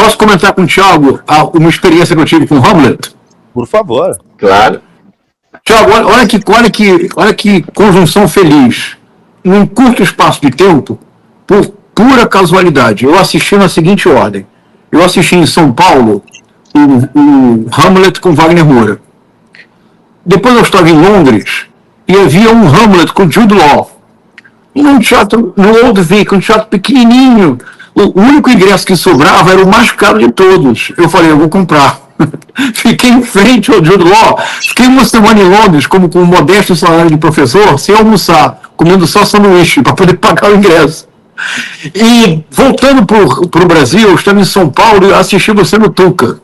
Posso comentar com o Thiago uma experiência que eu tive com Hamlet? Por favor. Claro. Thiago, olha que conjunção feliz. Num curto espaço de tempo, por pura casualidade, eu assisti na seguinte ordem. Eu assisti em São Paulo o Hamlet com Wagner Moura. Depois eu estava em Londres e havia um Hamlet com Jude Law. Num teatro, no Old Vic, um teatro pequenininho. O único ingresso que sobrava era o mais caro de todos. Eu falei, eu vou comprar. Fiquei em frente ao Jude Law. Fiquei uma semana em Londres, como com um modesto salário de professor, sem almoçar, comendo só sanduíche para poder pagar o ingresso. E voltando para o Brasil, eu estava em São Paulo e assisti você no Tuca.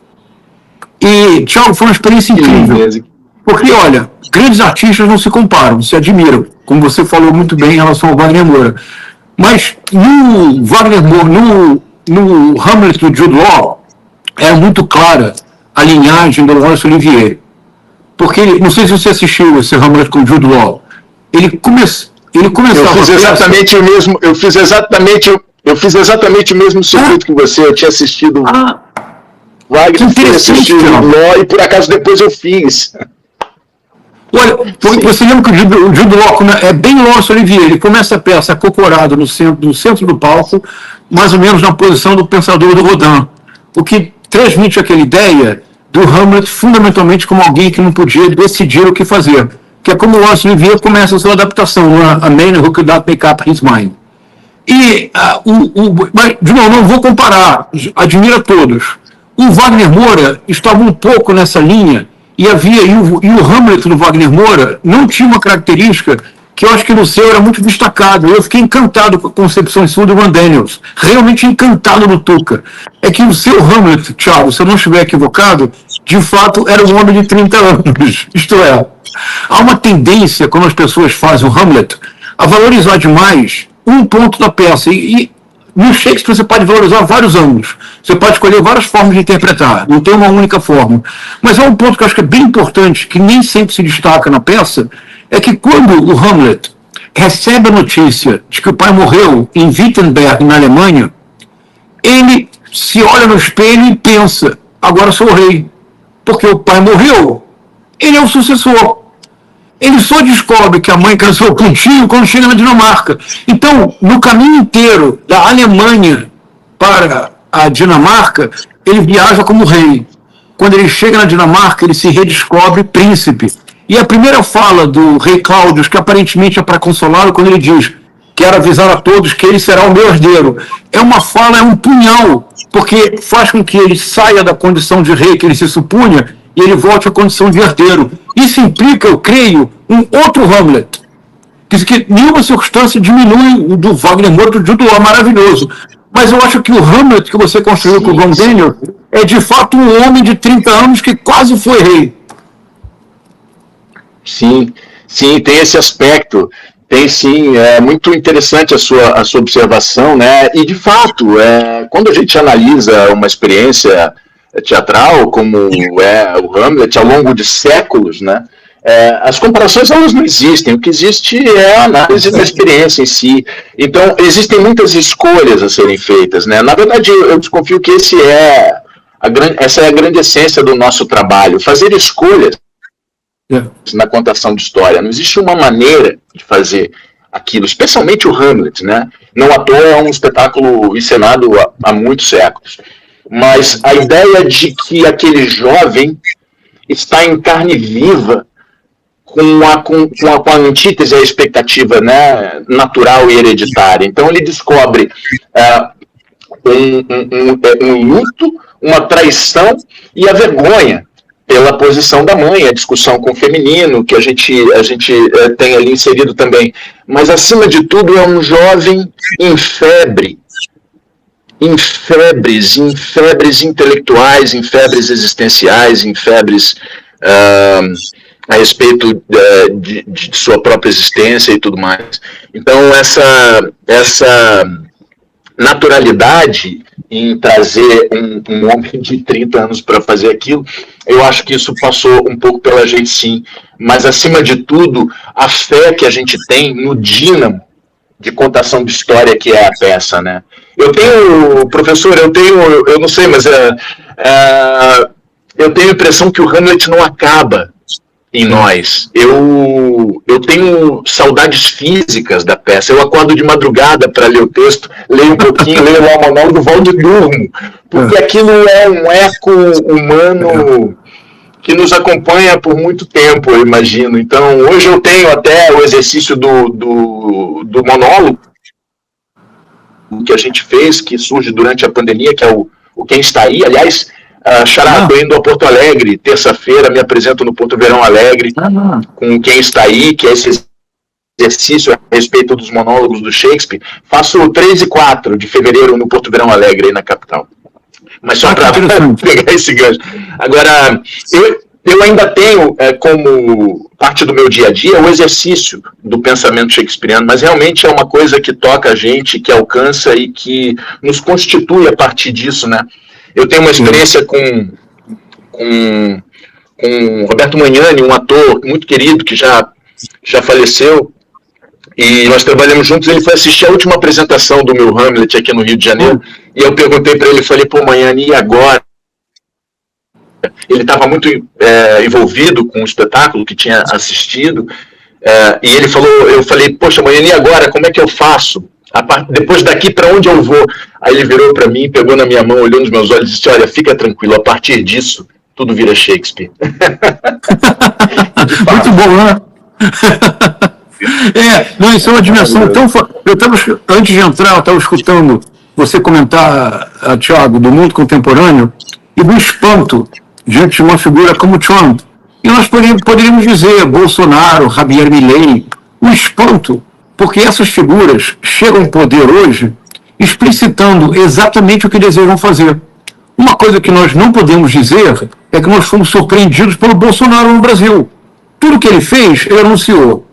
E, Thiago, foi uma experiência incrível. Porque, olha, grandes artistas não se comparam, se admiram, como você falou muito bem em relação ao Wagner Moura. Mas no Wagner Moura, no Hamlet do Jude Law, é muito clara a linhagem do Laurence Olivier. Porque, não sei se você assistiu esse Hamlet com o Jude Law, ele começava... Eu fiz exatamente o mesmo circuito que você. Eu tinha assistido Wagner, tinha assistido Law, e por acaso depois eu fiz. Olha, você lembra que o Jude Law é bem Laurence Olivier, ele começa a peça acocorado no centro do palco, mais ou menos na posição do pensador do Rodin, o que transmite aquela ideia do Hamlet fundamentalmente como alguém que não podia decidir o que fazer, que é como o Laurence Olivier começa a sua adaptação, a Man Who Could Not Make Up His Mind. E, mas, de novo, não vou comparar, admira todos. O Wagner Moura estava um pouco nessa linha, e o Hamlet do Wagner Moura não tinha uma característica que eu acho que no seu era muito destacado. Eu fiquei encantado com a concepção sua do Ron Daniels, realmente encantado no Tuca. É que o seu Hamlet, Thiago, se eu não estiver equivocado, de fato era um homem de 30 anos. Isto é, há uma tendência, quando as pessoas fazem o Hamlet, a valorizar demais um ponto da peça. E no Shakespeare você pode valorizar vários ângulos. Você pode escolher várias formas de interpretar. Não tem uma única forma. Mas há um ponto que eu acho que é bem importante, que nem sempre se destaca na peça, é que quando o Hamlet recebe a notícia de que o pai morreu em Wittenberg, na Alemanha, ele se olha no espelho e pensa, agora sou o rei. Porque o pai morreu, ele é o sucessor. Ele só descobre que a mãe casou com o tio quando chega na Dinamarca. Então, no caminho inteiro da Alemanha para a Dinamarca, ele viaja como rei. Quando ele chega na Dinamarca, ele se redescobre príncipe. E a primeira fala do rei Cláudio, que aparentemente é para consolá-lo, quando ele diz, quero avisar a todos que ele será o meu herdeiro, é uma fala, é um punhal, porque faz com que ele saia da condição de rei que ele se supunha e ele volte à condição de herdeiro. Isso implica, eu creio, um outro Hamlet. Quer dizer que nenhuma circunstância diminui o do Wagner Moura, do Jude Law, maravilhoso. Mas eu acho que o Hamlet que você construiu com o Ron Daniels é de fato um homem de 30 anos que quase foi rei. Sim, tem esse aspecto. Tem sim, é muito interessante a sua observação, né? E de fato, quando a gente analisa uma experiência teatral como é o Hamlet ao longo de séculos, né? As comparações elas não existem, o que existe é a análise da experiência em si. Então, existem muitas escolhas a serem feitas, né? Na verdade, eu desconfio que essa é a grande essência do nosso trabalho, fazer escolhas na contação de história. Não existe uma maneira de fazer aquilo, especialmente o Hamlet, né? Não à toa é um espetáculo encenado há muitos séculos. Mas a ideia de que aquele jovem está em carne viva com a antítese à expectativa, né, natural e hereditária. Então ele descobre um luto, uma traição e a vergonha pela posição da mãe, a discussão com o feminino, que a gente tem ali inserido também. Mas, acima de tudo, é um jovem em febres intelectuais, em febres existenciais, em febres a respeito de sua própria existência e tudo mais. Então, essa naturalidade em trazer um homem de 30 anos para fazer aquilo, eu acho que isso passou um pouco pela gente, sim. Mas, acima de tudo, a fé que a gente tem no dínamo de contação de história que é a peça, né? Eu tenho, professor, eu não sei, mas eu tenho a impressão que o Hamlet não acaba em nós. Eu tenho saudades físicas da peça. Eu acordo de madrugada para ler o texto, leio um pouquinho, leio lá o monólogo, volto e durmo. Porque aquilo é um eco humano que nos acompanha por muito tempo, eu imagino. Então, hoje eu tenho até o exercício do monólogo que a gente fez, que surge durante a pandemia, que é o Quem Está Aí. Aliás, Xará, estou indo a Porto Alegre, terça-feira, me apresento no Porto Verão Alegre, com Quem Está Aí, que é esse exercício a respeito dos monólogos do Shakespeare. Faço 3 e 4 de fevereiro no Porto Verão Alegre, aí na capital. Mas só para pegar esse gancho. Agora, eu ainda tenho como parte do meu dia a dia o exercício do pensamento shakespeariano, mas realmente é uma coisa que toca a gente, que alcança e que nos constitui a partir disso, né? Eu tenho uma experiência com Roberto Magnani, um ator muito querido que já faleceu, e nós trabalhamos juntos. Ele foi assistir a última apresentação do meu Hamlet aqui no Rio de Janeiro, e eu perguntei para ele, falei, pô, Magnani, e agora? Ele estava muito envolvido com o espetáculo que tinha assistido, e ele falou, eu falei, poxa, Magnani, e agora? Como é que eu faço? Depois daqui, para onde eu vou? Aí ele virou para mim, pegou na minha mão, olhou nos meus olhos e disse, olha, fica tranquilo, a partir disso, tudo vira Shakespeare. Muito bom, né? Não, isso é uma dimensão tão... Antes de entrar, eu estava escutando você comentar, Thiago, do mundo contemporâneo e do espanto diante de uma figura como Trump. E nós poderíamos dizer Bolsonaro, Javier Milei, o espanto, porque essas figuras chegam ao poder hoje explicitando exatamente o que desejam fazer. Uma coisa que nós não podemos dizer é que nós fomos surpreendidos pelo Bolsonaro no Brasil. Tudo que ele fez, ele anunciou.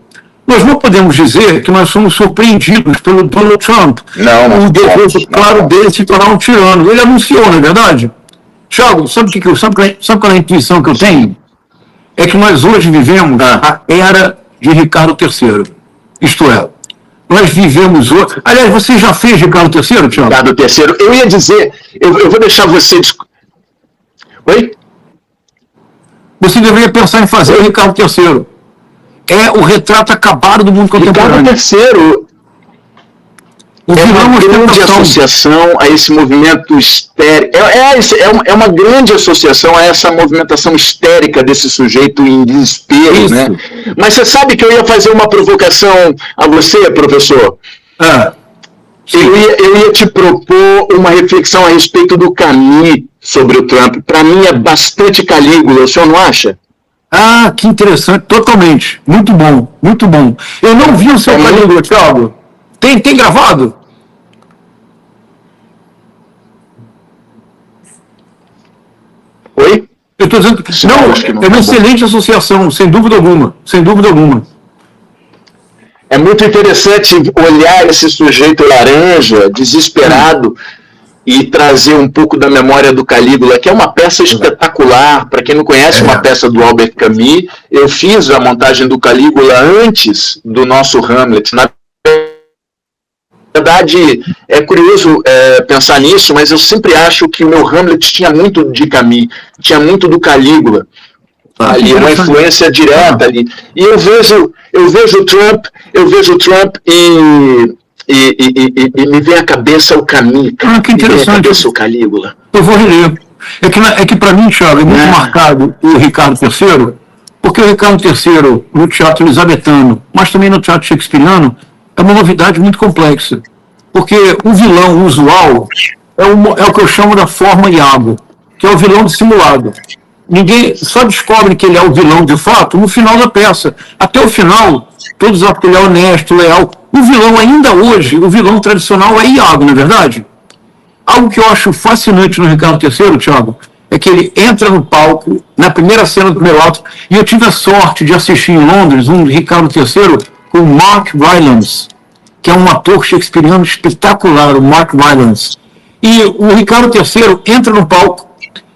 Nós não podemos dizer que nós fomos surpreendidos pelo Donald Trump. O desejo claro dele de se tornar um tirano. Ele anunciou, não é verdade? Thiago, sabe qual é a intuição que eu tenho? É que nós hoje vivemos a era de Ricardo III. Isto é, nós vivemos hoje... Aliás, você já fez Ricardo III, Thiago? Ricardo III. Eu ia dizer, eu vou deixar você... Oi? Você deveria pensar em fazer o Ricardo III. É o retrato acabado do mundo contemporâneo. Ricardo III é uma grande associação a esse movimento histérico. É uma grande associação a essa movimentação histérica desse sujeito em desespero, isso, né? Mas você sabe que eu ia fazer uma provocação a você, professor? Eu ia te propor uma reflexão a respeito do Camus sobre o Trump. Para mim é bastante Calígula, o senhor não acha? Que interessante, totalmente. Muito bom, muito bom. Eu não vi o seu Calígula, Thiago. Tem gravado? Oi? Eu estou dizendo que não, é uma excelente associação, sem dúvida alguma, sem dúvida alguma. É muito interessante olhar esse sujeito laranja, desesperado, e trazer um pouco da memória do Calígula, que é uma peça espetacular. Para quem não conhece, uma peça do Albert Camus. Eu fiz a montagem do Calígula antes do nosso Hamlet. Na verdade, é curioso pensar nisso, mas eu sempre acho que o meu Hamlet tinha muito de Camus, tinha muito do Calígula. Ali, uma influência direta ali. E eu vejo o Trump e me vem à cabeça o Camus. Que interessante. Me vem à cabeça o Calígula. Eu vou reler. É que para mim, Thiago, é muito marcado o Ricardo III, porque o Ricardo III, no teatro elisabetano, mas também no teatro shakespeariano, é uma novidade muito complexa. Porque o vilão usual é o que eu chamo da forma Iago, que é o vilão dissimulado. Ninguém só descobre que ele é o vilão de fato no final da peça. Até o final, todos sabem que ele é honesto, leal. O vilão ainda hoje, o vilão tradicional é Iago, não é verdade? Algo que eu acho fascinante no Ricardo III, Thiago, é que ele entra no palco, na primeira cena do primeiro ato, e eu tive a sorte de assistir em Londres um Ricardo III com o Mark Rylance, que é um ator shakespeariano espetacular, o Mark Rylance. E o Ricardo III entra no palco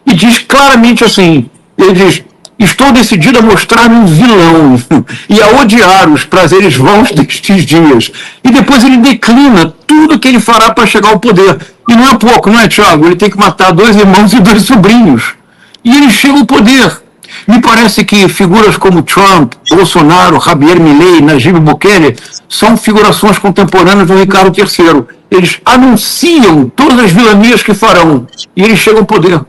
e diz claramente assim, ele diz, Estou decidido a mostrar-me um vilão e a odiar os prazeres vãos destes dias. E depois ele declina tudo que ele fará para chegar ao poder. E não é pouco, não é, Thiago? Ele tem que matar 2 irmãos e 2 sobrinhos. E ele chega ao poder. Me parece que figuras como Trump, Bolsonaro, Javier Milei, Nayib Bukele são figurações contemporâneas do Ricardo III. Eles anunciam todas as vilanias que farão e eles chegam ao poder.